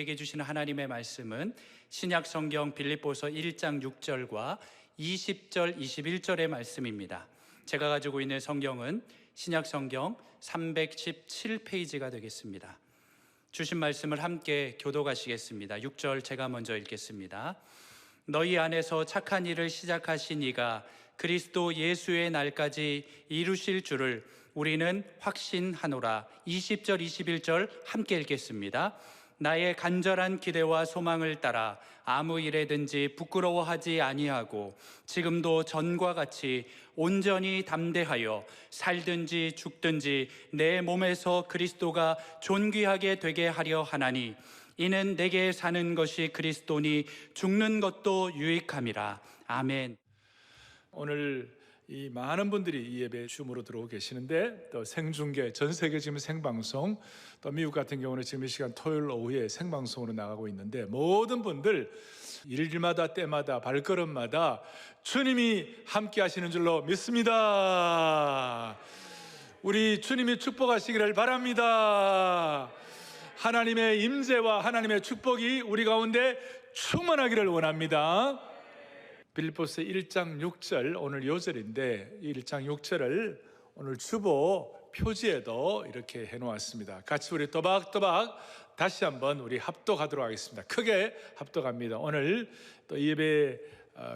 우리에게 주시는 하나님의 말씀은 신약 성경 빌립보서 1장 6절과 20절, 21절의 말씀입니다. 제가 가지고 있는 성경은 신약 성경 317페이지가 되겠습니다. 주신 말씀을 함께 교독하시겠습니다. 6절 제가 먼저 읽겠습니다. 너희 안에서 착한 일을 시작하신 이가 그리스도 예수의 날까지 이루실 줄을 우리는 확신하노라. 20절, 21절 함께 읽겠습니다. 나의 간절한 기대와 소망을 따라 아무 일에든지 부끄러워하지 아니하고 지금도 전과 같이 온전히 담대하여 살든지 죽든지 내 몸에서 그리스도가 존귀하게 되게 하려 하나니 이는 내게 사는 것이 그리스도니 죽는 것도 유익함이라. 아멘. 오늘 이 많은 분들이 이 예배 줌으로 들어오고 계시는데 또 생중계, 전 세계 지금 생방송, 또 미국 같은 경우는 지금 이 시간 토요일 오후에 생방송으로 나가고 있는데 모든 분들 일마다 때마다 발걸음마다 주님이 함께 하시는 줄로 믿습니다. 우리 주님이 축복하시기를 바랍니다. 하나님의 임재와 하나님의 축복이 우리 가운데 충만하기를 원합니다. 빌립보서 1장 6절 오늘 요절인데 1장 6절을 오늘 주보 표지에도 이렇게 해놓았습니다. 같이 우리 또박또박 다시 한번 우리 합독하도록 하겠습니다. 크게 합독합니다. 오늘 또 이 예배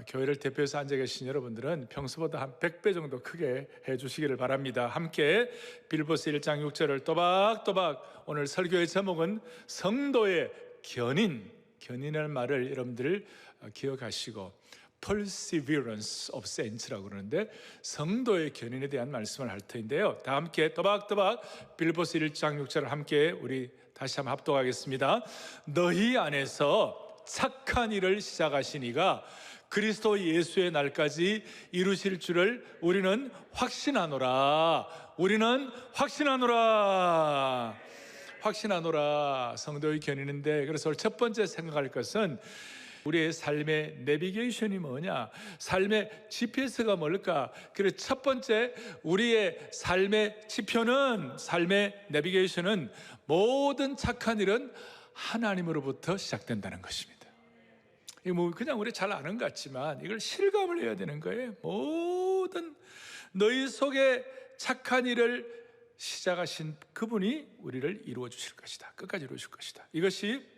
교회를 대표해서 앉아 계신 여러분들은 평소보다 한 100배 정도 크게 해주시기를 바랍니다. 함께 빌립보서 1장 6절을 또박또박, 오늘 설교의 제목은 성도의 견인이라는 말을 여러분들 기억하시고 perseverance of saints라고 그러는데 성도의 견인에 대한 말씀을 할 터인데요. 다 함께 또박또박 빌립보서 1장 6절을 함께 우리 다시 한번 합독하겠습니다. 너희 안에서 착한 일을 시작하신 이가 그리스도 예수의 날까지 이루실 줄을 우리는 확신하노라. 우리는 확신하노라. 확신하노라. 성도의 견인인데, 그래서 오늘 첫 번째 생각할 것은 우리의 삶의 내비게이션이 뭐냐? 삶의 GPS가 뭘까? 그래서 첫 번째 우리의 삶의 지표는, 삶의 내비게이션은 모든 착한 일은 하나님으로부터 시작된다는 것입니다. 이거 뭐 그냥 우리 잘 아는 것 같지만 이걸 실감을 해야 되는 거예요. 모든 너희 속에 착한 일을 시작하신 그분이 우리를 이루어 주실 것이다. 끝까지 이루어 주실 것이다. 이것이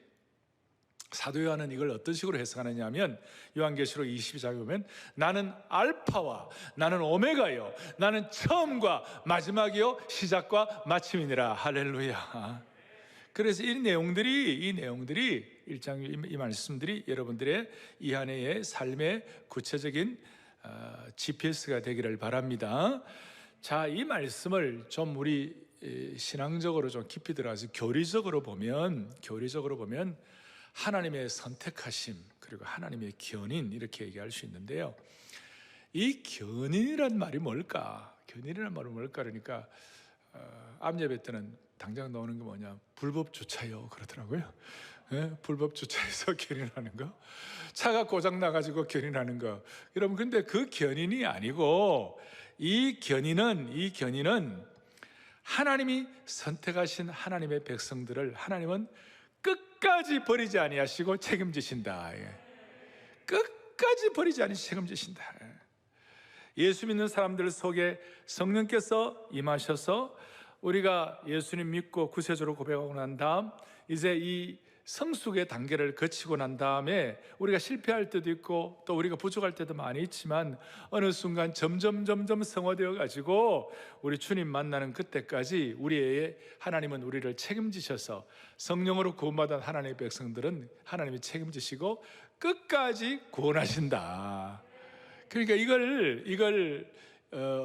사도 요한은 이걸 어떤 식으로 해석하느냐 하면 요한계시록 22장에 보면 나는 알파와 나는 오메가요, 나는 처음과 마지막이요 시작과 마침이니라. 할렐루야. 그래서 이 내용들이 1장 이 말씀들이 여러분들의 이 한 해의 삶의 구체적인 GPS가 되기를 바랍니다. 자, 이 말씀을 좀 우리 신앙적으로 좀 깊이 들어가서 교리적으로 보면 하나님의 선택하심 그리고 하나님의 견인 이렇게 얘기할 수 있는데요. 이 견인이란 말이 뭘까? 견인이란 말은 뭘까? 그러니까 암예배 때는 당장 나오는 게 뭐냐? 불법 주차요 그러더라고요. 예? 불법 주차해서 견인하는 거, 차가 고장 나가지고 견인하는 거. 여러분, 근데 그 견인이 아니고 이 견인은 하나님이 선택하신 하나님의 백성들을 하나님은 끝까지 버리지 아니하시고 책임지신다. 끝까지 버리지 아니하시고 책임지신다. 예수 믿는 사람들 속에 성령께서 임하셔서 우리가 예수님 믿고 구세주로 고백하고 난 다음 이제 이 성숙의 단계를 거치고 난 다음에 우리가 실패할 때도 있고 또 우리가 부족할 때도 많이 있지만 어느 순간 점점 성화되어 가지고 우리 주님 만나는 그때까지 우리의 하나님은 우리를 책임지셔서 성령으로 구원받은 하나님의 백성들은 하나님이 책임지시고 끝까지 구원하신다. 그러니까 이걸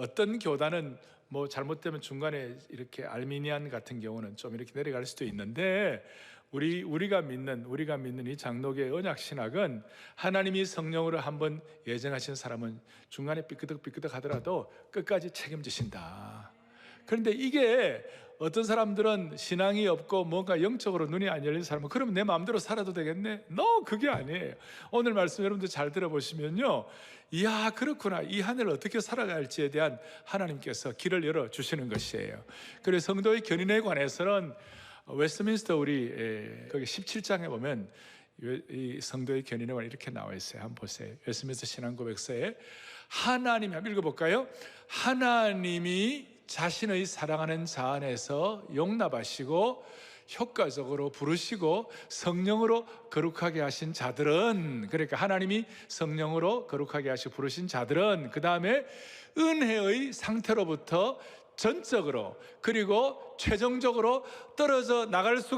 어떤 교단은 뭐 잘못되면 중간에 이렇게 알미니안 같은 경우는 좀 이렇게 내려갈 수도 있는데 우리가 믿는 이 장로교의 언약 신학은 하나님이 성령으로 한번 예정하신 사람은 중간에 삐끄덕 하더라도 끝까지 책임지신다. 그런데 이게 어떤 사람들은 신앙이 없고 뭔가 영적으로 눈이 안 열린 사람은 그러면 내 마음대로 살아도 되겠네? 그게 아니에요. 오늘 말씀 여러분들 잘 들어보시면요, 이야 그렇구나, 이 한 해를 어떻게 살아가야 할지에 대한 하나님께서 길을 열어주시는 것이에요. 그래서 성도의 견인에 관해서는 웨스트민스터 우리 거기 17장에 보면 이 성도의 견인은 이렇게 나와 있어요. 한번 보세요. 웨스트민스터 신앙고백서에 하나님이, 한번 읽어볼까요? 하나님이 자신의 사랑하는 자 안에서 용납하시고 효과적으로 부르시고 성령으로 거룩하게 하신 자들은, 그러니까 하나님이 성령으로 거룩하게 하시고 부르신 자들은 그 다음에 은혜의 상태로부터 전적으로 그리고 최종적으로 떨어져 나갈 수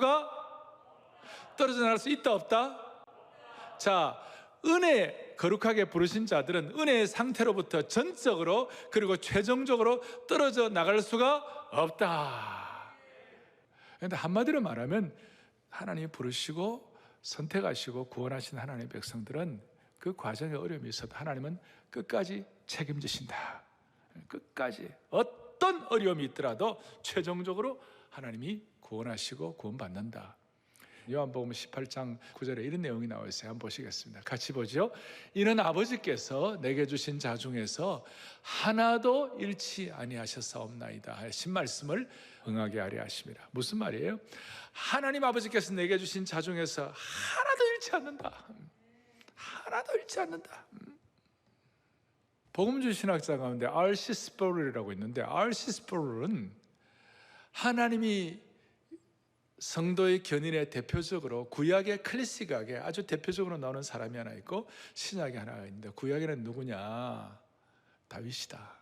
있다 없다? 자, 은혜 거룩하게 부르신 자들은 은혜의 상태로부터 전적으로 그리고 최종적으로 떨어져 나갈 수가 없다. 그런데 한마디로 말하면 하나님이 부르시고 선택하시고 구원하신 하나님의 백성들은 그 과정에 어려움이 있어도 하나님은 끝까지 책임지신다. 끝까지 어떤 어려움이 있더라도 최종적으로 하나님이 구원하시고 구원받는다. 요한복음 18장 9절에 이런 내용이 나와 있어요. 한번 보시겠습니다. 같이 보죠. 이는 아버지께서 내게 주신 자 중에서 하나도 잃지 아니하셨사옵나이다 하신 말씀을 응하게 하려 하심이라. 무슨 말이에요? 하나님 아버지께서 내게 주신 자 중에서 하나도 잃지 않는다. 하나도 잃지 않는다. 복음주의 신학자 가운데 R.C. 스프롤이라고 있는데, R.C. 스프롤은 하나님이 성도의 견인에 대표적으로 구약의 클래식하게 아주 대표적으로 나오는 사람이 하나 있고 신약에 하나가 있는데, 구약에는 누구냐? 다윗이다.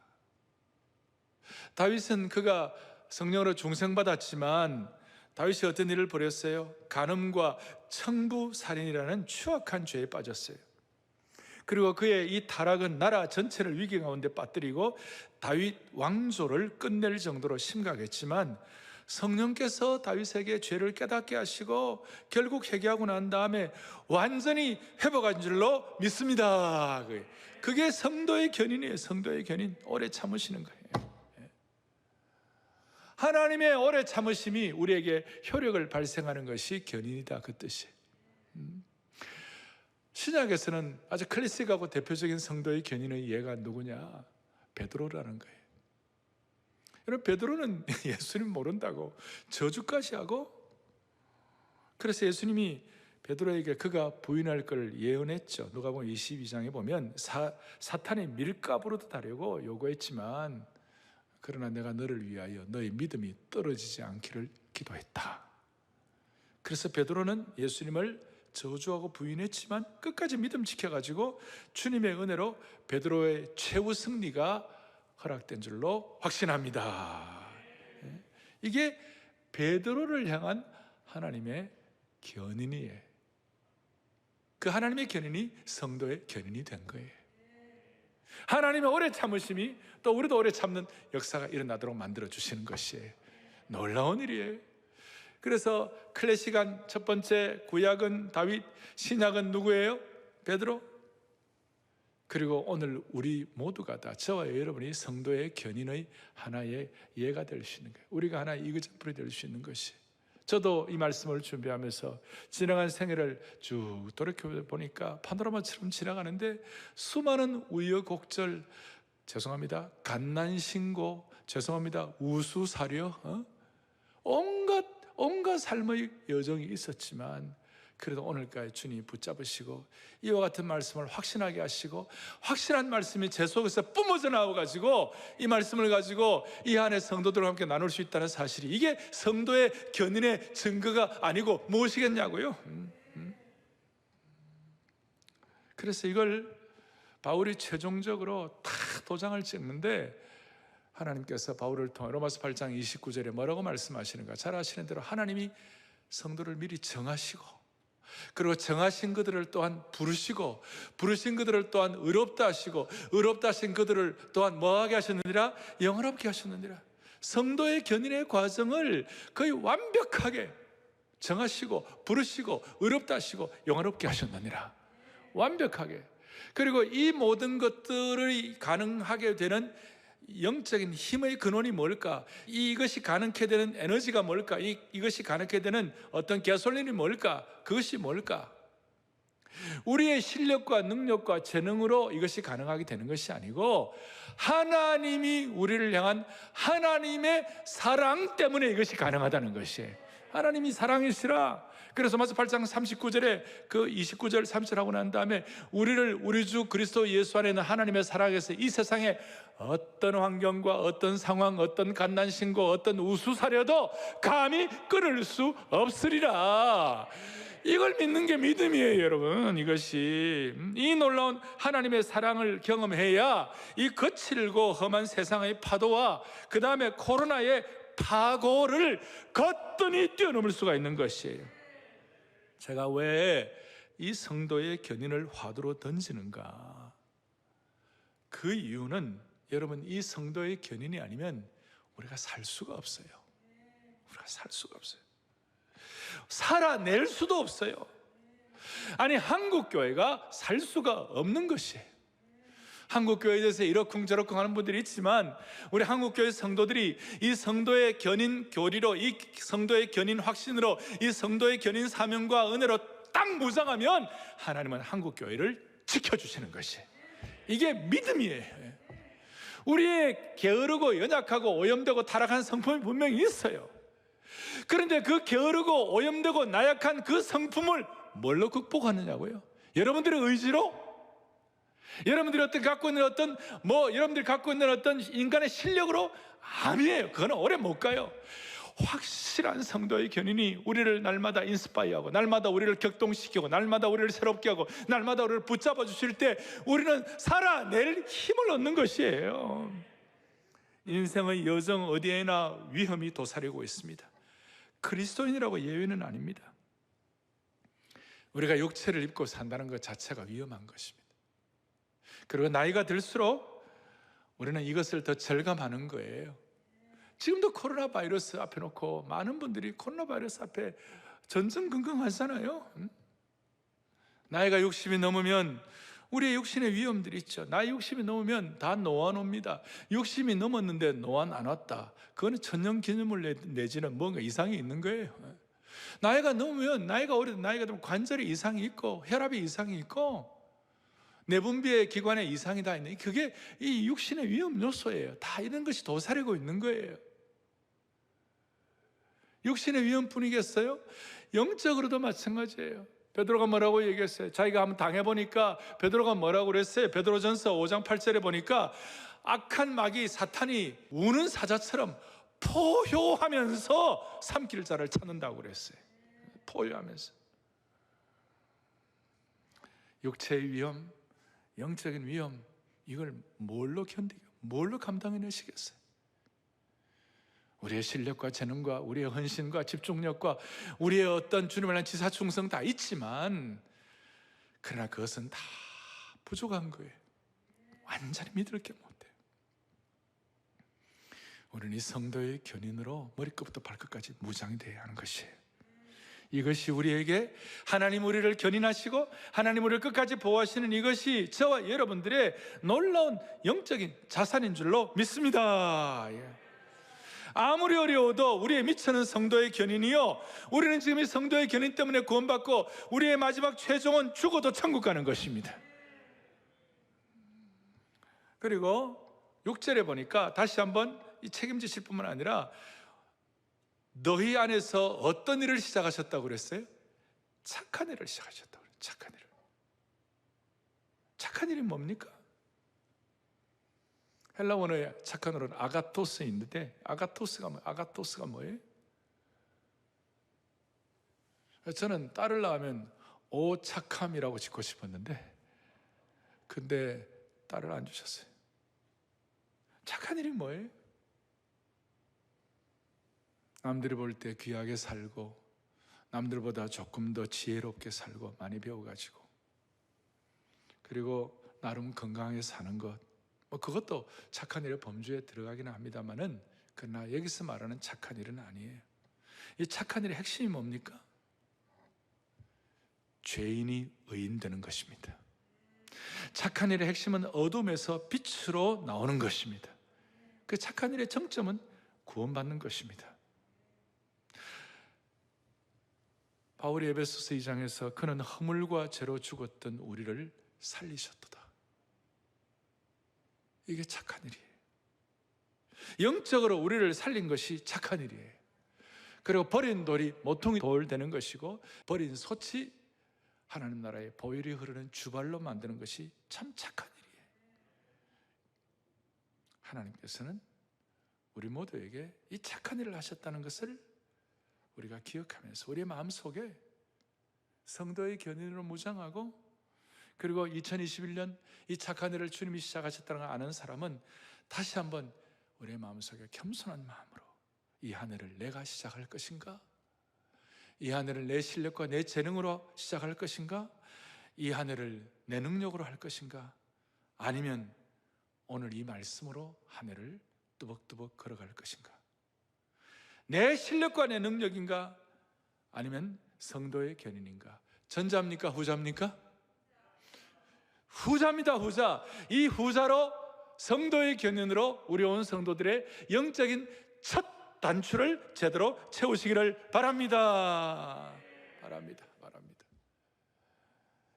다윗은 그가 성령으로 중생받았지만 다윗이 어떤 일을 벌였어요? 간음과 청부살인이라는 추악한 죄에 빠졌어요. 그리고 그의 이 타락은 나라 전체를 위기 가운데 빠뜨리고 다윗 왕조를 끝낼 정도로 심각했지만 성령께서 다윗에게 죄를 깨닫게 하시고 결국 회개하고 난 다음에 완전히 회복한 줄로 믿습니다. 그게 성도의 견인이에요. 성도의 견인. 오래 참으시는 거예요. 하나님의 오래 참으심이 우리에게 효력을 발생하는 것이 견인이다, 그 뜻이에요. 신약에서는 아주 클래식하고 대표적인 성도의 견인의 예가 누구냐? 베드로라는 거예요. 여러분, 베드로는 예수님 모른다고 저주까지 하고, 그래서 예수님이 베드로에게 그가 부인할 걸 예언했죠. 누가복음 22장에 보면 사탄이 밀가부르도 다려고 요구했지만 그러나 내가 너를 위하여 너의 믿음이 떨어지지 않기를 기도했다. 그래서 베드로는 예수님을 저주하고 부인했지만 끝까지 믿음 지켜가지고 주님의 은혜로 베드로의 최후 승리가 허락된 줄로 확신합니다. 이게 베드로를 향한 하나님의 견인이에요. 그 하나님의 견인이 성도의 견인이 된 거예요. 하나님의 오래 참으심이 또 우리도 오래 참는 역사가 일어나도록 만들어 주시는 것이에요. 놀라운 일이에요. 그래서 클래식한 첫 번째 구약은 다윗, 신약은 누구예요? 베드로. 그리고 오늘 우리 모두가 다, 저와 여러분이 성도의 견인의 하나의 예가 될 수 있는 거예요. 우리가 하나의 이그젠플이 될 수 있는 것이. 저도 이 말씀을 준비하면서 지나간 생애를 쭉 돌이켜보니까 파노라마처럼 지나가는데 수많은 우여곡절, 죄송합니다, 갓난신고, 죄송합니다, 우수사려, 온갖 삶의 여정이 있었지만 그래도 오늘까지 주님이 붙잡으시고 이와 같은 말씀을 확신하게 하시고 확실한 말씀이 제 속에서 뿜어져 나와가지고 이 말씀을 가지고 이 안에 성도들과 함께 나눌 수 있다는 사실이, 이게 성도의 견인의 증거가 아니고 무엇이겠냐고요. 그래서 이걸 바울이 최종적으로 다 도장을 찍는데 하나님께서 바울을 통해 로마서 8장 29절에 뭐라고 말씀하시는가? 잘 아시는 대로 하나님이 성도를 미리 정하시고 그리고 정하신 그들을 또한 부르시고 부르신 그들을 또한 의롭다 하시고 의롭다 하신 그들을 또한 뭐하게 하셨느니라? 영원롭게 하셨느니라. 성도의 견인의 과정을 거의 완벽하게 정하시고 부르시고 의롭다 하시고 영원롭게 하셨느니라. 완벽하게. 그리고 이 모든 것들이 가능하게 되는 영적인 힘의 근원이 뭘까? 이것이 가능케 되는 에너지가 뭘까? 이것이 가능케 되는 어떤 가솔린이 뭘까? 그것이 뭘까? 우리의 실력과 능력과 재능으로 이것이 가능하게 되는 것이 아니고 하나님이 우리를 향한 하나님의 사랑 때문에 이것이 가능하다는 것이에요. 하나님이 사랑이시라. 그래서 마스 8장 39절에 그 29절 30절 하고 난 다음에 우리를 우리 주 그리스도 예수 안에 있는 하나님의 사랑에서 이 세상에 어떤 환경과 어떤 상황, 어떤 갓난신고, 어떤 우수사려도 감히 끊을 수 없으리라. 이걸 믿는 게 믿음이에요, 여러분. 이것이 이 놀라운 하나님의 사랑을 경험해야 이 거칠고 험한 세상의 파도와 그 다음에 코로나의 파고를 거뜬히 뛰어넘을 수가 있는 것이에요. 제가 왜 이 성도의 견인을 화두로 던지는가? 그 이유는 여러분, 이 성도의 견인이 아니면 우리가 살 수가 없어요. 우리가 살 수가 없어요. 살아낼 수도 없어요. 아니, 한국교회가 살 수가 없는 것이에요. 한국교회에 대해서 이러쿵저러쿵 하는 분들이 있지만 우리 한국교회 성도들이 이 성도의 견인 교리로, 이 성도의 견인 확신으로, 이 성도의 견인 사명과 은혜로 딱 무장하면 하나님은 한국교회를 지켜주시는 것이에요. 이게 믿음이에요. 우리의 게으르고 연약하고 오염되고 타락한 성품이 분명히 있어요. 그런데 그 게으르고 오염되고 나약한 그 성품을 뭘로 극복하느냐고요? 여러분들의 의지로? 여러분들이 갖고 있는 여러분들이 갖고 있는 어떤 인간의 실력으로? 아니에요. 그건 오래 못 가요. 확실한 성도의 견인이 우리를 날마다 인스파이어하고, 날마다 우리를 격동시키고, 날마다 우리를 새롭게 하고, 날마다 우리를 붙잡아 주실 때 우리는 살아낼 힘을 얻는 것이에요. 인생의 여정 어디에나 위험이 도사리고 있습니다. 그리스도인이라고 예외는 아닙니다. 우리가 육체를 입고 산다는 것 자체가 위험한 것입니다. 그리고 나이가 들수록 우리는 이것을 더 절감하는 거예요. 지금도 코로나 바이러스 앞에 놓고 많은 분들이 코로나 바이러스 앞에 전전긍긍하잖아요. 나이가 60이 넘으면 우리의 육신의 위험들이 있죠. 나이 60이 넘으면 다 노안 옵니다. 60이 넘었는데 노안 안 왔다. 그거는 천년기념을 내지는 뭔가 이상이 있는 거예요. 나이가 넘으면, 나이가 들면 관절에 이상이 있고, 혈압에 이상이 있고, 내분비의 기관에 이상이 다 있는, 그게 이 육신의 위험 요소예요. 다 이런 것이 도사리고 있는 거예요. 육신의 위험뿐이겠어요? 영적으로도 마찬가지예요. 베드로가 뭐라고 얘기했어요? 자기가 한번 당해보니까 베드로가 뭐라고 그랬어요? 베드로전서 5장 8절에 보니까 악한 마귀 사탄이 우는 사자처럼 포효하면서 삼킬 자를 찾는다고 그랬어요. 포효하면서. 육체의 위험, 영적인 위험, 이걸 뭘로 견디고 뭘로 감당해내시겠어요? 우리의 실력과 재능과 우리의 헌신과 집중력과 우리의 어떤 주님을 위한 지사충성 다 있지만, 그러나 그것은 다 부족한 거예요. 완전히 믿을 게 못해요. 우리는 이 성도의 견인으로 머리끝부터 발끝까지 무장이 되어야 하는 것이에요. 이것이 우리에게 하나님 우리를 견인하시고 하나님 우리를 끝까지 보호하시는 이것이 저와 여러분들의 놀라운 영적인 자산인 줄로 믿습니다. 아무리 어려워도 우리의 미치는 성도의 견인이요, 우리는 지금 이 성도의 견인 때문에 구원받고 우리의 마지막 최종은 죽어도 천국 가는 것입니다. 그리고 6절에 보니까 다시 한번 이 책임지실 뿐만 아니라 너희 안에서 어떤 일을 시작하셨다고 그랬어요? 착한 일을 시작하셨다고 그랬어요. 착한 일을. 착한 일이 뭡니까? 헬라 원어에 착한 어른 아가토스인데, 아가토스가 뭐예요? 저는 딸을 낳으면 오 착함이라고 짓고 싶었는데, 근데 딸을 안 주셨어요. 착한 일이 뭐예요? 남들이 볼 때 귀하게 살고, 남들보다 조금 더 지혜롭게 살고 많이 배워가지고, 그리고 나름 건강하게 사는 것, 그것도 착한 일의 범주에 들어가기는 합니다만은, 그러나 여기서 말하는 착한 일은 아니에요. 이 착한 일의 핵심이 뭡니까? 죄인이 의인되는 것입니다. 착한 일의 핵심은 어둠에서 빛으로 나오는 것입니다. 그 착한 일의 정점은 구원받는 것입니다. 바울이 에베소서 2장에서 그는 허물과 죄로 죽었던 우리를 살리셨도다. 이게 착한 일이에요. 영적으로 우리를 살린 것이 착한 일이에요. 그리고 버린 돌이 모퉁이 돌 되는 것이고, 버린 솥이 하나님 나라의 보혈이 흐르는 주발로 만드는 것이 참 착한 일이에요. 하나님께서는 우리 모두에게 이 착한 일을 하셨다는 것을 우리가 기억하면서 우리의 마음속에 성도의 견인으로 무장하고, 그리고 2021년 이 착한 일을 주님이 시작하셨다는 걸 아는 사람은 다시 한번 우리의 마음속에 겸손한 마음으로 이 한 해를 내가 시작할 것인가? 이 한 해를 내 실력과 내 재능으로 시작할 것인가? 이 한 해를 내 능력으로 할 것인가? 아니면 오늘 이 말씀으로 한 해를 뚜벅뚜벅 걸어갈 것인가? 내 실력과 내 능력인가? 아니면 성도의 견인인가? 전자입니까? 후자입니까? 후자입니다. 후자. 이 후자로 성도의 견인으로 우리 온 성도들의 영적인 첫 단추를 제대로 채우시기를 바랍니다. 바랍니다.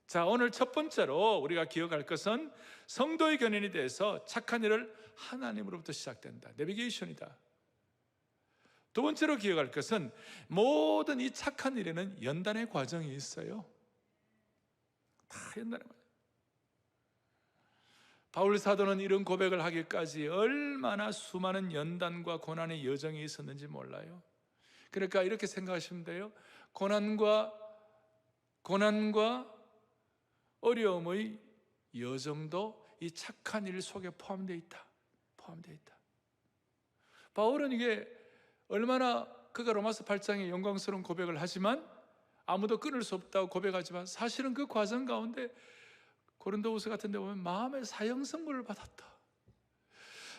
자, 오늘 첫 번째로 우리가 기억할 것은 성도의 견인에 대해서 착한 일을 하나님으로부터 시작된다. 내비게이션이다. 두 번째로 기억할 것은 모든 이 착한 일에는 연단의 과정이 있어요. 다 연단의 과정. 바울 사도는 이런 고백을 하기까지 얼마나 수많은 연단과 고난의 여정이 있었는지 몰라요. 그러니까 이렇게 생각하시면 돼요. 고난과 어려움의 여정도 이 착한 일 속에 포함되어 있다. 바울은 이게 얼마나 그가 로마서 8장에 영광스러운 고백을 하지만, 아무도 끊을 수 없다고 고백하지만, 사실은 그 과정 가운데 고린도후서 같은 데 보면 마음의 사형 선고를 받았다.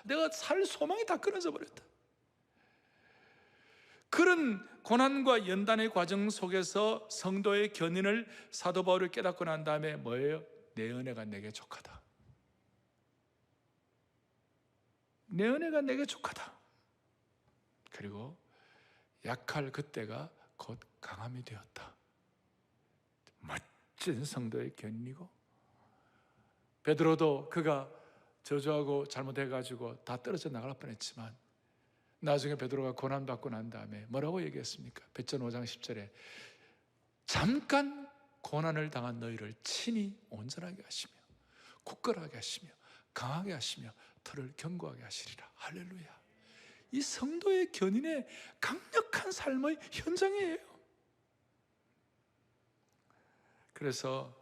내가 살 소망이 다 끊어져 버렸다. 그런 고난과 연단의 과정 속에서 성도의 견인을 사도 바울이 깨닫고 난 다음에 뭐예요? 내 은혜가 내게 족하다. 내 은혜가 내게 족하다. 그리고 약할 그때가 곧 강함이 되었다. 멋진 성도의 견인이고, 베드로도 그가 저주하고 잘못해가지고 다 떨어져 나갈 뻔했지만 나중에 베드로가 고난받고 난 다음에 뭐라고 얘기했습니까? 베드로 5장 10절에 잠깐 고난을 당한 너희를 친히 온전하게 하시며 굳건하게 하시며 강하게 하시며 터를 견고하게 하시리라. 할렐루야. 이 성도의 견인의 강력한 삶의 현장이에요. 그래서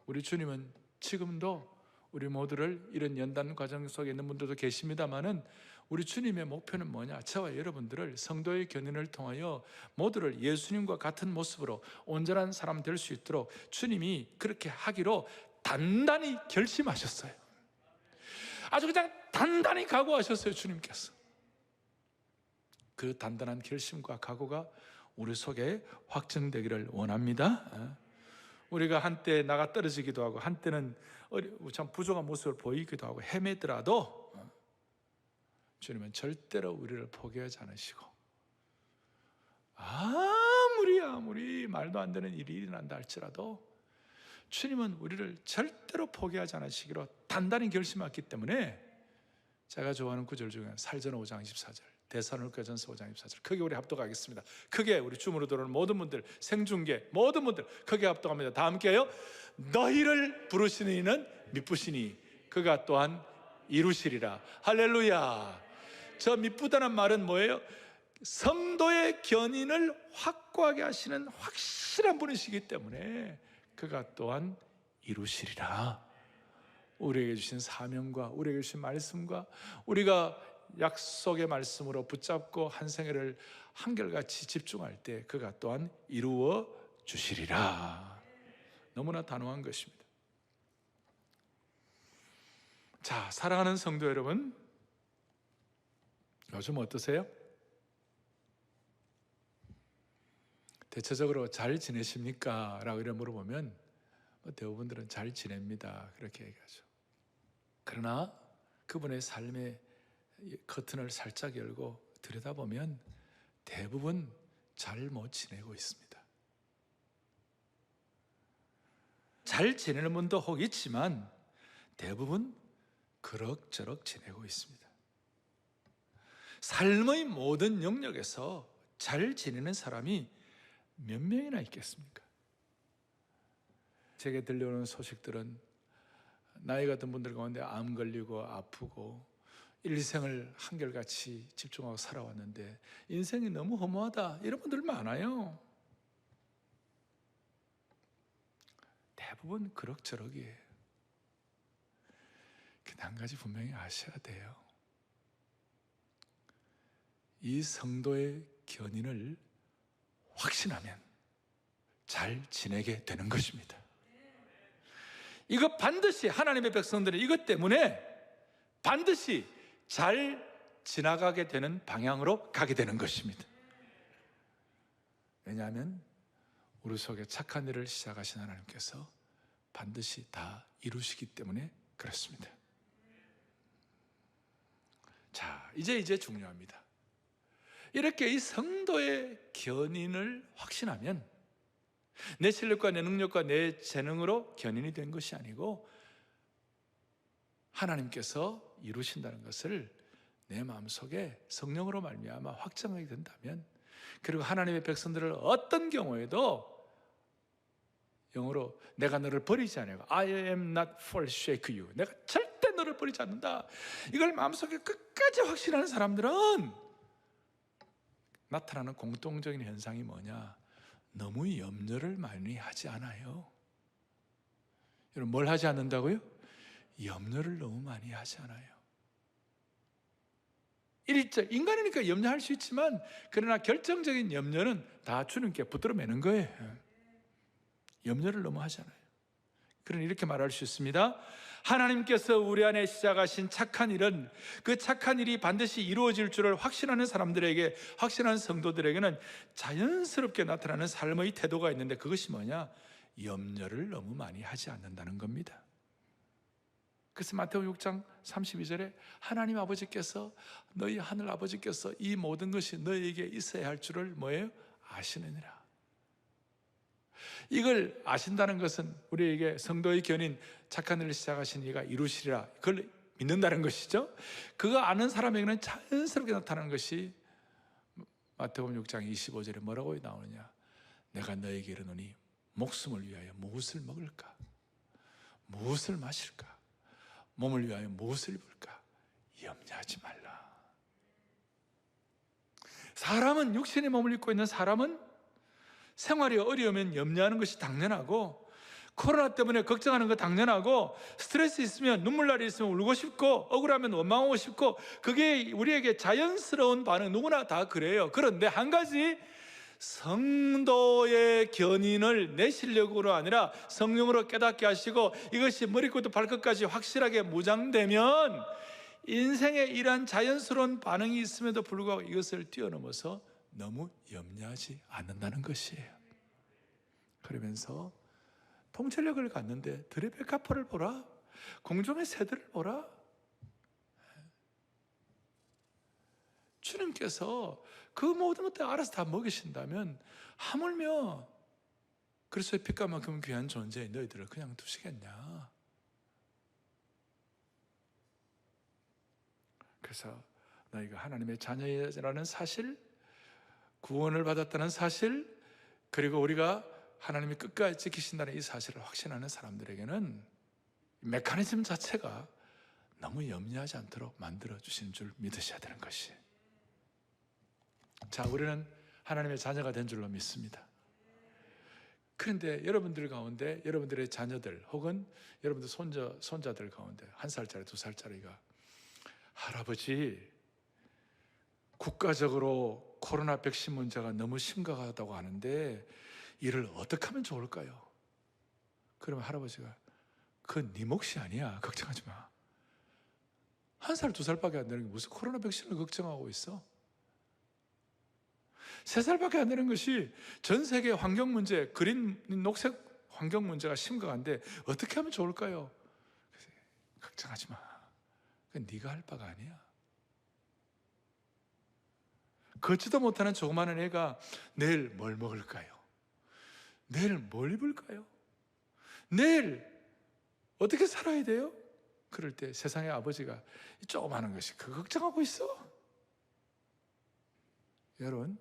우리 주님은 지금도 우리 모두를, 이런 연단 과정 속에 있는 분들도 계십니다마는, 우리 주님의 목표는 뭐냐? 저와 여러분들을 성도의 견인을 통하여 모두를 예수님과 같은 모습으로 온전한 사람 될 수 있도록 주님이 그렇게 하기로 단단히 결심하셨어요. 아주 그냥 단단히 각오하셨어요. 주님께서. 그 단단한 결심과 각오가 우리 속에 확증되기를 원합니다. 우리가 한때 나가 떨어지기도 하고, 한때는 참 부족한 모습을 보이기도 하고 헤매더라도 주님은 절대로 우리를 포기하지 않으시고, 아무리 말도 안 되는 일이 일어난다 할지라도 주님은 우리를 절대로 포기하지 않으시기로 단단히 결심했기 때문에, 제가 좋아하는 구절 중에 살전 5장 24절, 데살로니가전서 5장 24절, 크게 우리 합독하겠습니다. 크게 우리 줌으로 들어오는 모든 분들, 생중계 모든 분들 크게 합독합니다. 다 함께요. 너희를 부르시는 이는 미쁘시니 그가 또한 이루시리라. 할렐루야. 저 미쁘다는 말은 뭐예요? 성도의 견인을 확고하게 하시는 확실한 분이시기 때문에 그가 또한 이루시리라. 우리에게 주신 사명과 우리에게 주신 말씀과 우리가 약속의 말씀으로 붙잡고 한 생애를 한결같이 집중할 때 그가 또한 이루어 주시리라. 너무나 단호한 것입니다. 자, 사랑하는 성도 여러분, 요즘 어떠세요? 대체적으로 잘 지내십니까? 라고 이렇게 물어보면 대부분들은 잘 지냅니다, 그렇게 얘기하죠. 그러나 그분의 삶의 커튼을 살짝 열고 들여다보면 대부분 잘 못 지내고 있습니다. 잘 지내는 분도 혹 있지만 대부분 그럭저럭 지내고 있습니다. 삶의 모든 영역에서 잘 지내는 사람이 몇 명이나 있겠습니까? 제게 들려오는 소식들은 나이 같은 분들 가운데 암 걸리고 아프고 일생을 한결같이 집중하고 살아왔는데 인생이 너무 허무하다 이런 분들 많아요. 대부분 그럭저럭이에요. 근데 한 가지 분명히 아셔야 돼요. 이 성도의 견인을 확신하면 잘 지내게 되는 것입니다. 이거 반드시 하나님의 백성들은 이것 때문에 반드시 잘 지나가게 되는 방향으로 가게 되는 것입니다. 왜냐하면 우리 속에 착한 일을 시작하신 하나님께서 반드시 다 이루시기 때문에 그렇습니다. 자, 이제 중요합니다. 이렇게 이 성도의 견인을 확신하면 내 실력과 내 능력과 내 재능으로 견인이 된 것이 아니고 하나님께서 이루신다는 것을 내 마음속에 성령으로 말미암아 확정하게 된다면, 그리고 하나님의 백성들을 어떤 경우에도 영어로 내가 너를 버리지 않아요. I am not forsake you. 내가 절대 너를 버리지 않는다. 이걸 마음속에 끝까지 확신하는 사람들은 나타나는 공통적인 현상이 뭐냐? 너무 염려를 많이 하지 않아요. 여러분, 뭘 하지 않는다고요? 염려를 너무 많이 하지 않아요. 인간이니까 염려할 수 있지만, 그러나 결정적인 염려는 다 주님께 붙들어 매는 거예요. 염려를 너무 하지 않아요. 그러니 이렇게 말할 수 있습니다. 하나님께서 우리 안에 시작하신 착한 일은, 그 착한 일이 반드시 이루어질 줄을 확신하는 사람들에게, 확신하는 성도들에게는 자연스럽게 나타나는 삶의 태도가 있는데, 그것이 뭐냐? 염려를 너무 많이 하지 않는다는 겁니다. 그래서 마태복음 6장 32절에 하나님 아버지께서, 너희 하늘 아버지께서 이 모든 것이 너희에게 있어야 할 줄을 뭐예요? 아시느니라. 이걸 아신다는 것은 우리에게 성도의 견인, 착한 일을 시작하신 이가 이루시리라, 그걸 믿는다는 것이죠. 그거 아는 사람에게는 자연스럽게 나타나는 것이 마태복음 6장 25절에 뭐라고 나오느냐? 내가 너에게 이르노니 목숨을 위하여 무엇을 먹을까? 무엇을 마실까? 몸을 위하여 무엇을 입을까? 염려하지 말라. 사람은, 육신의 몸을 입고 있는 사람은 생활이 어려우면 염려하는 것이 당연하고, 코로나 때문에 걱정하는 거 당연하고, 스트레스 있으면, 눈물날이 있으면 울고 싶고, 억울하면 원망하고 싶고, 그게 우리에게 자연스러운 반응, 누구나 다 그래요. 그런데 한 가지, 성도의 견인을 내 실력으로 아니라 성령으로 깨닫게 하시고, 이것이 머리부터 발끝까지 확실하게 무장되면 인생에 이러한 자연스러운 반응이 있음에도 불구하고 이것을 뛰어넘어서 너무 염려하지 않는다는 것이에요. 그러면서 통찰력을 갖는데 드레베카퍼를 보라, 공중의 새들을 보라. 주님께서 그 모든 것들 알아서 다 먹이신다면 하물며 그리스도의 피값만큼 귀한 존재인 너희들을 그냥 두시겠냐? 그래서 너희가 하나님의 자녀라는 사실, 구원을 받았다는 사실, 그리고 우리가 하나님이 끝까지 지키신다는 이 사실을 확신하는 사람들에게는 메커니즘 자체가 너무 염려하지 않도록 만들어주시는 줄 믿으셔야 되는 것이. 자, 우리는 하나님의 자녀가 된 줄로 믿습니다. 그런데 여러분들 가운데, 여러분들의 자녀들 혹은 여러분들 손자들 가운데 1살짜리, 2살짜리가 할아버지, 국가적으로 코로나 백신 문제가 너무 심각하다고 하는데 이를 어떻게 하면 좋을까요? 그러면 할아버지가, 그건 네 몫이 아니야, 걱정하지 마. 1살, 2살밖에 안 되는 게 무슨 코로나 백신을 걱정하고 있어? 3살밖에 안 되는 것이 전 세계 환경 문제, 그린 녹색 환경 문제가 심각한데 어떻게 하면 좋을까요? 그래서 걱정하지 마, 그건 네가 할 바가 아니야. 걷지도 못하는 조그마한 애가 내일 뭘 먹을까요? 내일 뭘 입을까요? 내일 어떻게 살아야 돼요? 그럴 때 세상의 아버지가 이 조그마한 것이 그 걱정하고 있어? 여러분,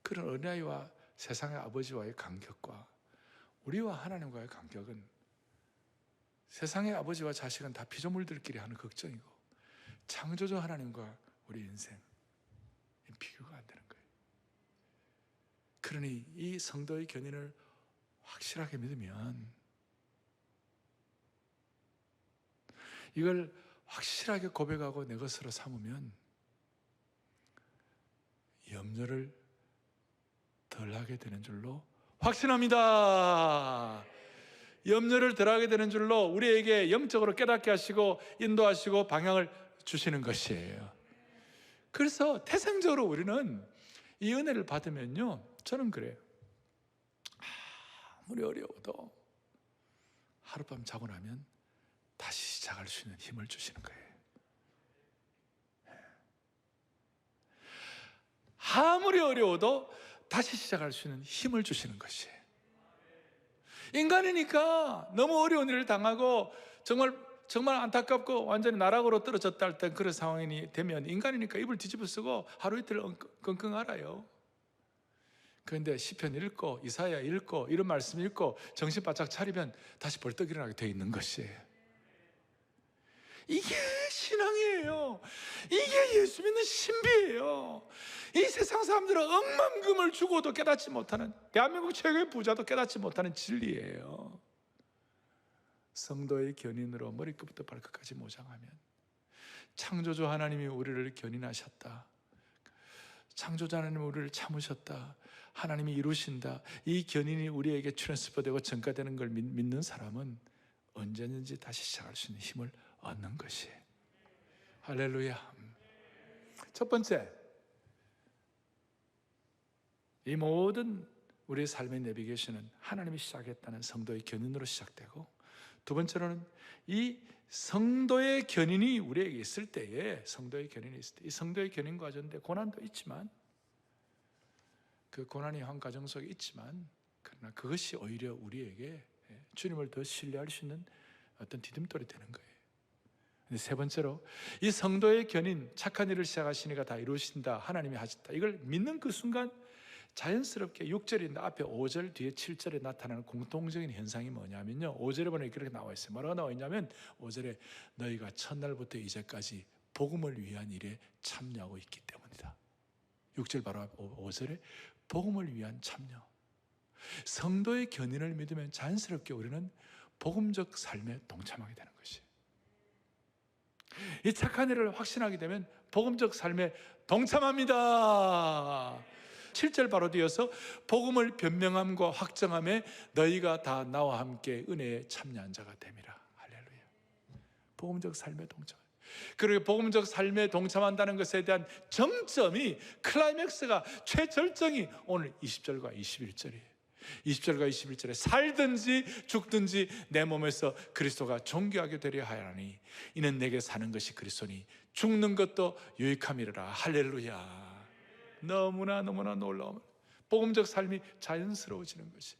그런 어린아이와 세상의 아버지와의 간격과 우리와 하나님과의 간격은 세상의 아버지와 자식은 다 피조물들끼리 하는 걱정이고 창조주 하나님과 우리 인생 비교가 안 되는 거예요. 그러니 이 성도의 견인을 확실하게 믿으면, 이걸 확실하게 고백하고 내 것으로 삼으면 염려를 덜하게 되는 줄로 확신합니다. 염려를 덜하게 되는 줄로 우리에게 영적으로 깨닫게 하시고 인도하시고 방향을 주시는 것이에요. 그래서 태생적으로 우리는 이 은혜를 받으면요, 저는 그래요. 아무리 어려워도 하룻밤 자고 나면 다시 시작할 수 있는 힘을 주시는 거예요. 아무리 어려워도 다시 시작할 수 있는 힘을 주시는 것이에요. 인간이니까 너무 어려운 일을 당하고 정말 안타깝고 완전히 나락으로 떨어졌다 할 때 그런 상황이 되면 인간이니까 입을 뒤집어 쓰고 하루 이틀 끙끙 앓아요. 그런데 시편 읽고 이사야 읽고 이런 말씀 읽고 정신 바짝 차리면 다시 벌떡 일어나게 되어 있는 것이에요. 이게 신앙이에요. 이게 예수 믿는 신비예요. 이 세상 사람들은 억만금을 주고도 깨닫지 못하는, 대한민국 최고의 부자도 깨닫지 못하는 진리예요. 성도의 견인으로 머리끝부터 발끝까지 모장하면 창조주 하나님이 우리를 견인하셨다, 창조주 하나님이 우리를 참으셨다, 하나님이 이루신다, 이 견인이 우리에게 트랜스퍼되고 전가되는 걸 믿는 사람은 언제든지 다시 시작할 수 있는 힘을 얻는 것이에요. 할렐루야. 첫 번째, 이 모든 우리의 삶의 내비게이션은 하나님이 시작했다는 성도의 견인으로 시작되고, 두 번째로는 이 성도의 견인이 우리에게 있을 때에, 이 성도의 견인 과정인데 고난도 있지만, 그 고난이 한 과정 속에 있지만, 그러나 그것이 오히려 우리에게 주님을 더 신뢰할 수 있는 어떤 디딤돌이 되는 거예요. 근데 세 번째로, 이 성도의 견인, 착한 일을 시작하시니까 다 이루신다, 하나님이 하셨다, 이걸 믿는 그 순간 자연스럽게 6절인데 앞에 5절 뒤에 7절에 나타나는 공통적인 현상이 뭐냐면요, 5절에 보면 이렇게 나와 있어요. 뭐라고 나와 있냐면 5절에 너희가 첫날부터 이제까지 복음을 위한 일에 참여하고 있기 때문이다. 6절 바로 앞 5절에 복음을 위한 참여. 성도의 견인을 믿으면 자연스럽게 우리는 복음적 삶에 동참하게 되는 것이에요. 이 착한 일을 확신하게 되면 복음적 삶에 동참합니다. 7절 바로 뒤에서 복음을 변명함과 확정함에 너희가 다 나와 함께 은혜에 참여한 자가 됨이라. 할렐루야. 복음적 삶에 동참. 그리고 복음적 삶에 동참한다는 것에 대한 정점이, 클라이맥스가, 최절정이 오늘 20절과 21절이에요. 20절과 21절에 살든지 죽든지 내 몸에서 그리스도가 존귀하게 되려 하야니 이는 내게 사는 것이 그리스도니 죽는 것도 유익함이라. 할렐루야. 너무나 놀라운 복음적 삶이 자연스러워지는 것이.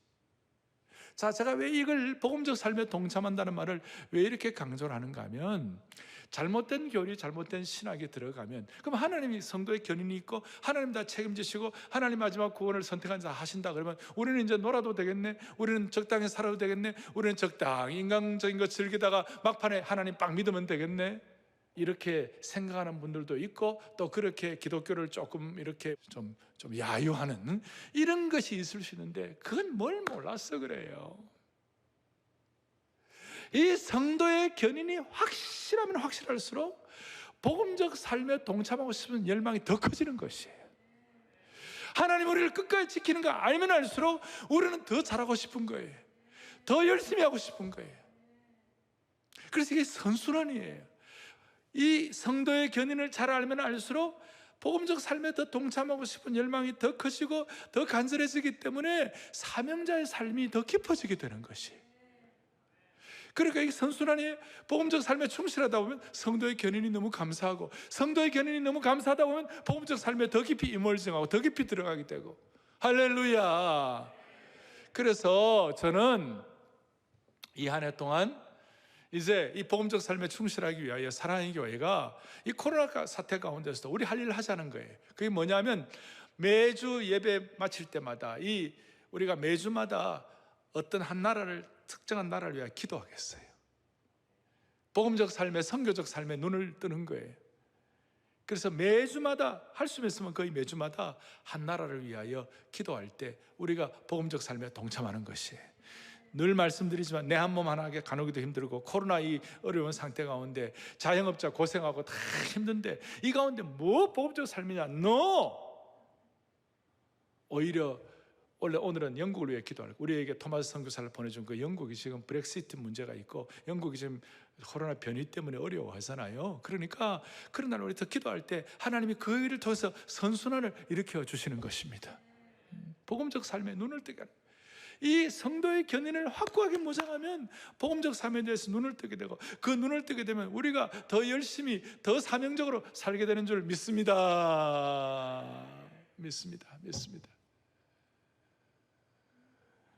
자, 제가 왜 이걸 복음적 삶에 동참한다는 말을 왜 이렇게 강조를 하는가 하면, 잘못된 교리, 잘못된 신학에 들어가면, 그럼 하나님이 성도의 견인이 있고 하나님 다 책임지시고 하나님 마지막 구원을 선택한 자 하신다 그러면 우리는 이제 놀아도 되겠네, 우리는 적당히 살아도 되겠네, 우리는 적당히 인간적인 거 즐기다가 막판에 하나님 빡 믿으면 되겠네, 이렇게 생각하는 분들도 있고, 또 그렇게 기독교를 조금 이렇게 좀 야유하는 이런 것이 있을 수 있는데, 그건 뭘 몰라서 그래요. 이 성도의 견인이 확실하면 확실할수록 복음적 삶에 동참하고 싶은 열망이 더 커지는 것이에요. 하나님 우리를 끝까지 지키는 거 알면 알수록 우리는 더 잘하고 싶은 거예요. 더 열심히 하고 싶은 거예요. 그래서 이게 선순환이에요. 이 성도의 견인을 잘 알면 알수록 복음적 삶에 더 동참하고 싶은 열망이 더 커지고 더 간절해지기 때문에 사명자의 삶이 더 깊어지게 되는 것이. 그러니까 이 선순환이 복음적 삶에 충실하다 보면 성도의 견인이 너무 감사하고, 성도의 견인이 너무 감사하다 보면 복음적 삶에 더 깊이 이멀징하고 더 깊이 들어가게 되고. 할렐루야. 그래서 저는 이 한 해 동안 이제 이 복음적 삶에 충실하기 위하여 사랑의 교회가 이 코로나 사태 가운데서도 우리 할 일을 하자는 거예요. 그게 뭐냐면 매주 예배 마칠 때마다 우리가 매주마다 어떤 한 나라를, 특정한 나라를 위하여 기도하겠어요. 복음적 삶에, 선교적 삶에 눈을 뜨는 거예요. 그래서 매주마다, 할 수 있으면 거의 매주마다 한 나라를 위하여 기도할 때 우리가 복음적 삶에 동참하는 것이에요. 늘 말씀드리지만 내 한 몸 하나에 가누기도 힘들고, 코로나 이 어려운 상태 가운데 자영업자 고생하고 다 힘든데, 이 가운데 뭐 복음적 삶이냐? No! 오히려 오늘은 영국을 위해 기도할, 우리에게 토마스 선교사를 보내준 그 영국이 지금 브렉시트 문제가 있고, 영국이 지금 코로나 변이 때문에 어려워하잖아요. 그러니까 그런 날 우리 더 기도할 때 하나님이 그 일을 통해서 선순환을 일으켜 주시는 것입니다. 복음적 삶에 눈을 뜨게 하는, 이 성도의 견인을 확고하게 모장하면 복음적 삶에 대해서 눈을 뜨게 되고, 그 눈을 뜨게 되면 우리가 더 열심히, 더 사명적으로 살게 되는 줄 믿습니다. 믿습니다.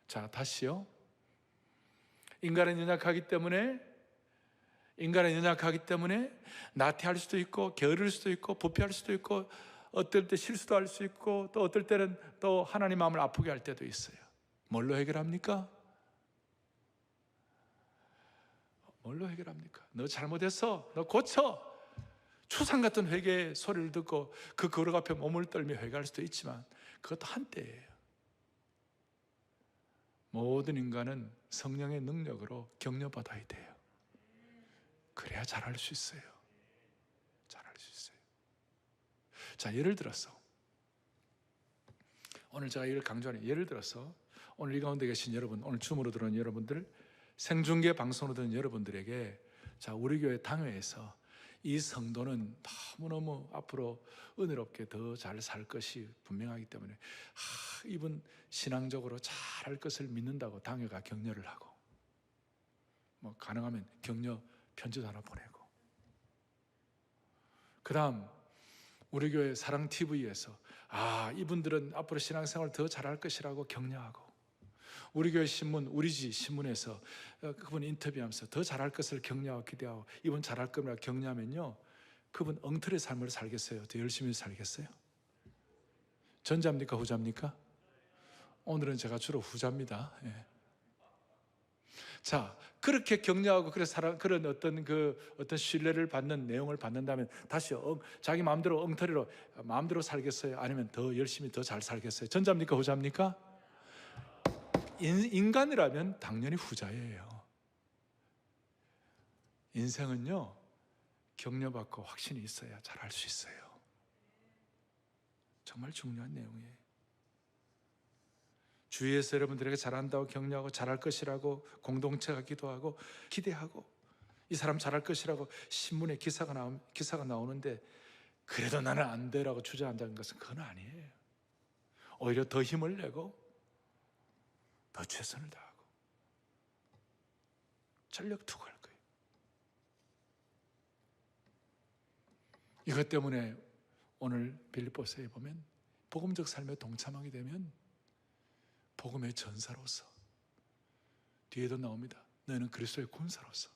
자, 다시요. 인간은 연약하기 때문에 나태할 수도 있고, 게으를 수도 있고, 부패할 수도 있고, 어떨 때 실수도 할 수 있고, 또 어떨 때는 또 하나님 마음을 아프게 할 때도 있어요. 뭘로 해결합니까? 너 잘못했어, 너 고쳐. 추상 같은 회개의 소리를 듣고 그 거룩 앞에 몸을 떨며 회개할 수도 있지만, 그것도 한때예요. 모든 인간은 성령의 능력으로 격려받아야 돼요. 그래야 잘할 수 있어요. 자, 예를 들어서 오늘 제가 이걸 강조하는, 예를 들어서 오늘 이 가운데 계신 여러분, 오늘 줌으로 들어온 여러분들, 생중계 방송으로 듣는 여러분들에게, 자, 우리 교회 당회에서 이 성도는 너무너무 앞으로 은혜롭게 더 잘 살 것이 분명하기 때문에 이분 신앙적으로 잘할 것을 믿는다고 당회가 격려를 하고, 뭐 가능하면 격려 편지도 하나 보내고, 그 다음 우리 교회 사랑TV에서 이분들은 앞으로 신앙생활 더 잘할 것이라고 격려하고, 우리 교회 신문, 우리지 신문에서 그분 인터뷰하면서 더 잘할 것을 격려하고 기대하고, 이분 잘할 겁니다 격려하면요, 그분 엉터리 삶을 살겠어요? 더 열심히 살겠어요? 전자입니까? 후자입니까? 오늘은 제가 주로 후자입니다. 예. 자, 그렇게 격려하고 그런 어떤 신뢰를 받는 내용을 받는다면, 다시 자기 마음대로 엉터리로 마음대로 살겠어요? 아니면 더 열심히 더 잘 살겠어요? 전자입니까? 후자입니까? 인간이라면 당연히 후자예요. 인생은요, 격려받고 확신이 있어야 잘할 수 있어요. 정말 중요한 내용이에요. 주위에서 여러분들에게 잘한다고 격려하고, 잘할 것이라고 공동체가 기도하고 기대하고, 이 사람 잘할 것이라고 신문에 기사가 나오는데 그래도 나는 안 돼라고 주저앉는 것은 그건 아니에요. 오히려 더 힘을 내고 더 최선을 다하고 전력 투구할 거예요. 이것 때문에 오늘 빌립보서에 보면 복음적 삶에 동참하게 되면 복음의 전사로서, 뒤에도 나옵니다. 너희는 그리스도의 군사로서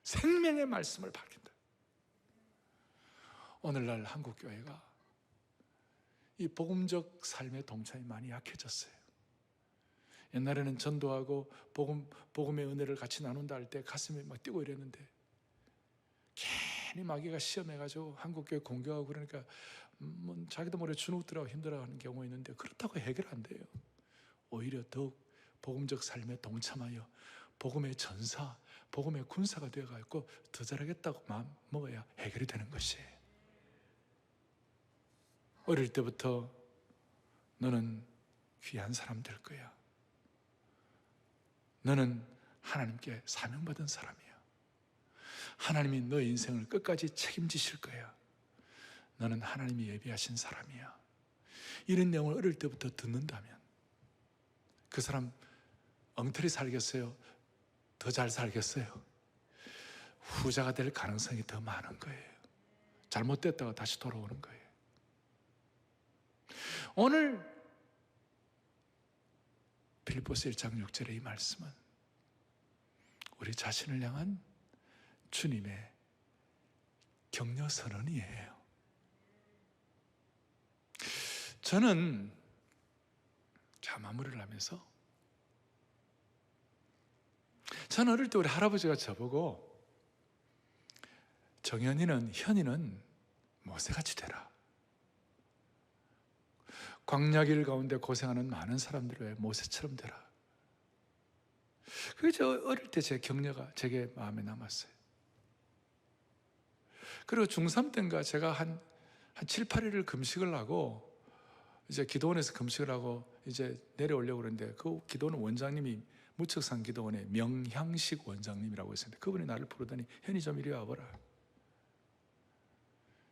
생명의 말씀을 밝힌다. 오늘날 한국교회가 이 복음적 삶의 동참이 많이 약해졌어요. 옛날에는 전도하고 복음의 은혜를 같이 나눈다 할 때 가슴이 막 뛰고 이랬는데, 괜히 마귀가 시험해가지고 한국교회 공격하고 그러니까 자기도 모르게 주눅들하고 힘들어하는 경우가 있는데, 그렇다고 해결 안 돼요. 오히려 더욱 복음적 삶에 동참하여 복음의 전사, 복음의 군사가 되어가지고 더 잘하겠다고 마음 먹어야 해결이 되는 것이에요. 어릴 때부터 너는 귀한 사람 될 거야. 너는 하나님께 사명받은 사람이야. 하나님이 너의 인생을 끝까지 책임지실 거야. 너는 하나님이 예비하신 사람이야. 이런 내용을 어릴 때부터 듣는다면 그 사람 엉터리 살겠어요? 더 잘 살겠어요? 후자가 될 가능성이 더 많은 거예요. 잘못됐다가 다시 돌아오는 거예요. 오늘 빌립보서 1장 6절의 이 말씀은 우리 자신을 향한 주님의 격려 선언이에요. 저는 자 마무리를 하면서, 저는 어릴 때 우리 할아버지가 저보고 현이는 모세같이 되라. 광야길 가운데 고생하는 많은 사람들의 모세처럼 되라. 그게 저 어릴 때 제 격려가 제게 마음에 남았어요. 그리고 중3 때인가 제가 한 7, 8일을 금식을 하고 이제 기도원에서 금식을 하고 이제 내려오려고 그러는데, 그 기도원 원장님이 무척산 기도원의 명향식 원장님이라고 했었는데, 그분이 나를 부르더니 현이 좀 이리 와보라.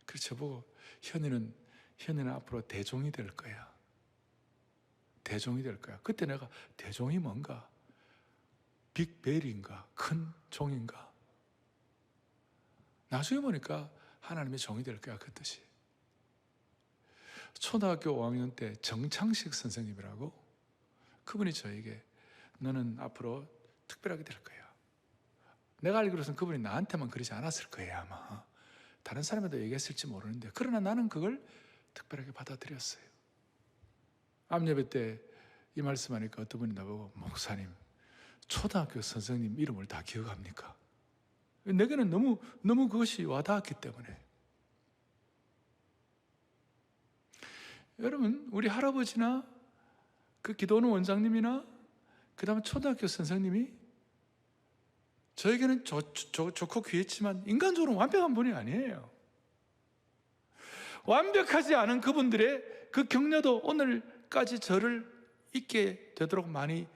그래서 저보고 현이는 앞으로 대종이 될 거야. 대종이 될 거야. 그때 내가 대종이 뭔가? 빅벨인가? 큰 종인가? 나중에 보니까 하나님의 종이 될 거야, 그 뜻이. 초등학교 5학년 때 정창식 선생님이라고, 그분이 저에게 너는 앞으로 특별하게 될 거야. 내가 알기로는 그분이 나한테만 그러지 않았을 거예요, 아마. 다른 사람에도 얘기했을지 모르는데, 그러나 나는 그걸 특별하게 받아들였어요. 암예배 때 이 말씀하니까 어떤 분이 나보고, 목사님, 초등학교 선생님 이름을 다 기억합니까? 내게는 너무 그것이 와닿았기 때문에. 여러분, 우리 할아버지나 그 기도원 원장님이나 그 다음에 초등학교 선생님이 저에게는 좋고 귀했지만 인간적으로 완벽한 분이 아니에요. 완벽하지 않은 그분들의 그 격려도 오늘까지 저를 있게 되도록 많이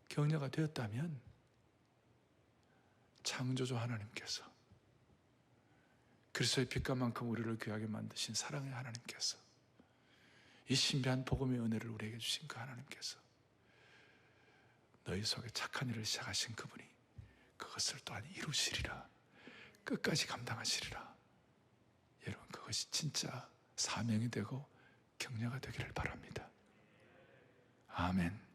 격려가 되었다면, 창조주 하나님께서, 그리스도의 빛감만큼 우리를 귀하게 만드신 사랑의 하나님께서, 이 신비한 복음의 은혜를 우리에게 주신 그 하나님께서, 너희 속에 착한 일을 시작하신 그분이 그것을 또한 이루시리라, 끝까지 감당하시리라. 여러분, 그것이 진짜 사명이 되고 격려가 되기를 바랍니다. 아멘.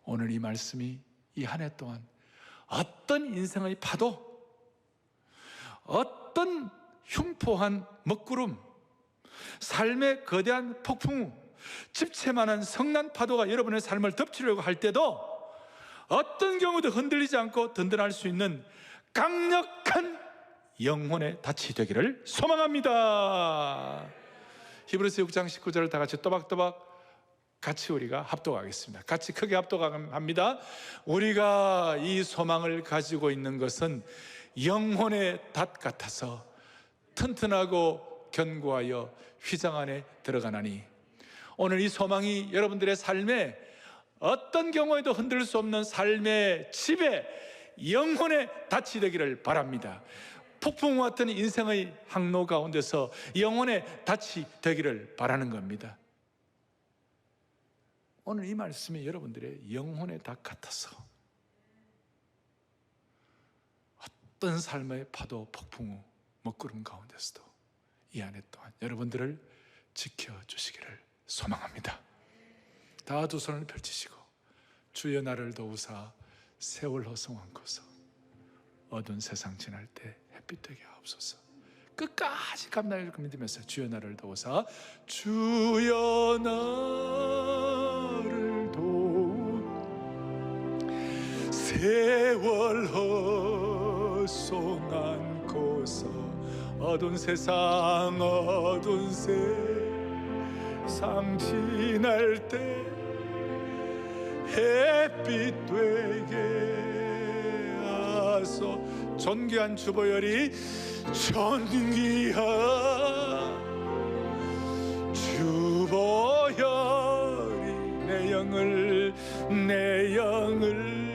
오늘 이 말씀이 이 한 해 동안 어떤 인생의 파도, 어떤 흉포한 먹구름, 삶의 거대한 폭풍우, 집채만한 성난 파도가 여러분의 삶을 덮치려고 할 때도 어떤 경우도 흔들리지 않고 든든할 수 있는 강력한 영혼의 닻이 되기를 소망합니다. 히브리서 6장 19절을 다 같이 또박또박 같이 우리가 합독하겠습니다. 같이 크게 합독합니다. 우리가 이 소망을 가지고 있는 것은 영혼의 닷 같아서 튼튼하고 견고하여 휘장 안에 들어가나니. 오늘 이 소망이 여러분들의 삶에 어떤 경우에도 흔들 수 없는 삶의 집에 영혼의 닻이 되기를 바랍니다. 폭풍과 같은 인생의 항로 가운데서 영혼의 닻이 되기를 바라는 겁니다. 오늘 이 말씀이 여러분들의 영혼의 닭 같아서 어떤 삶의 파도, 폭풍우, 먹구름 가운데서도 이 안에 또한 여러분들을 지켜주시기를 소망합니다. 다 두 손을 펼치시고, 주여 나를 도우사 세월 허송한고서 어두운 세상 지날 때 햇빛 되게 하옵소서. 끝까지 감당할 줄 믿으면서 주여 나를 도우사, 주여 나를 도우 세월 허송한고서 어두운 세상 지날 때 햇빛 되게 하소. 존귀한 주보혈이, 존귀한 주보혈이 내 영을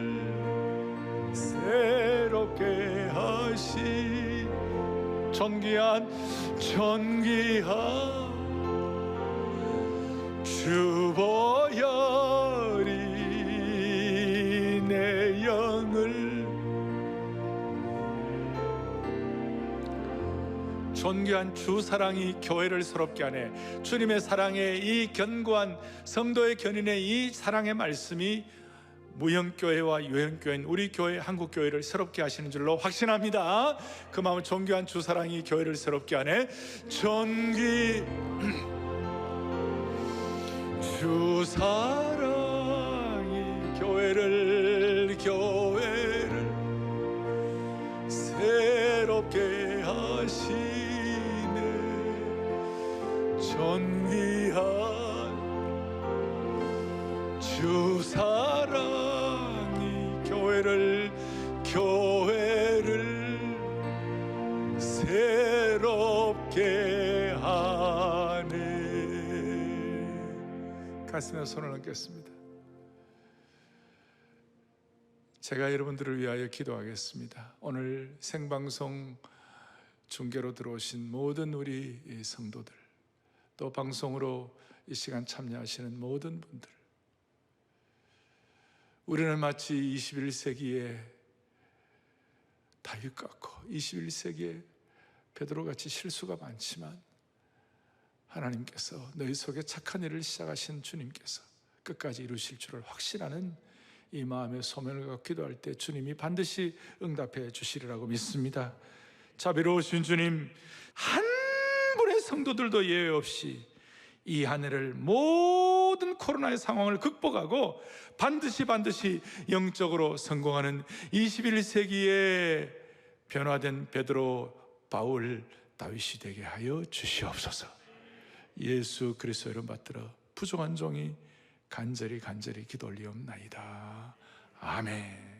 새롭게 하시. 존귀한 주보혈이 내 영을, 존귀한 주 사랑이 교회를 새롭게 하네. 주님의 사랑의 이 견고한 성도의 견인의 이 사랑의 말씀이 무형교회와 유형교회인 우리 교회, 한국교회를 새롭게 하시는 줄로 확신합니다. 그 마음은 존귀한 주 사랑이 교회를 새롭게 하네. 주 사랑이 교회를 새롭게 하시네. 존귀한 주 사랑이 교회를 새롭게 하네. 가슴에 손을 얹겠습니다. 제가 여러분들을 위하여 기도하겠습니다. 오늘 생방송 중계로 들어오신 모든 우리 성도들, 또 방송으로 이 시간 참여하시는 모든 분들, 우리는 마치 21세기에 다윗 같고 21세기에 베드로같이 실수가 많지만 하나님께서 너희 속에 착한 일을 시작하신 주님께서 끝까지 이루실 줄을 확신하는 이 마음의 소명을 갖고 기도할 때 주님이 반드시 응답해 주시리라고 믿습니다. 자비로우신 주님, 한 분의 성도들도 예외 없이 이 한 해를 모든 코로나의 상황을 극복하고 반드시 영적으로 성공하는 21세기에 변화된 베드로, 바울, 다윗이 되게 하여 주시옵소서. 예수 그리스도 이름 받들어 부족한 종이 간절히 기도 올리옵나이다. 아멘.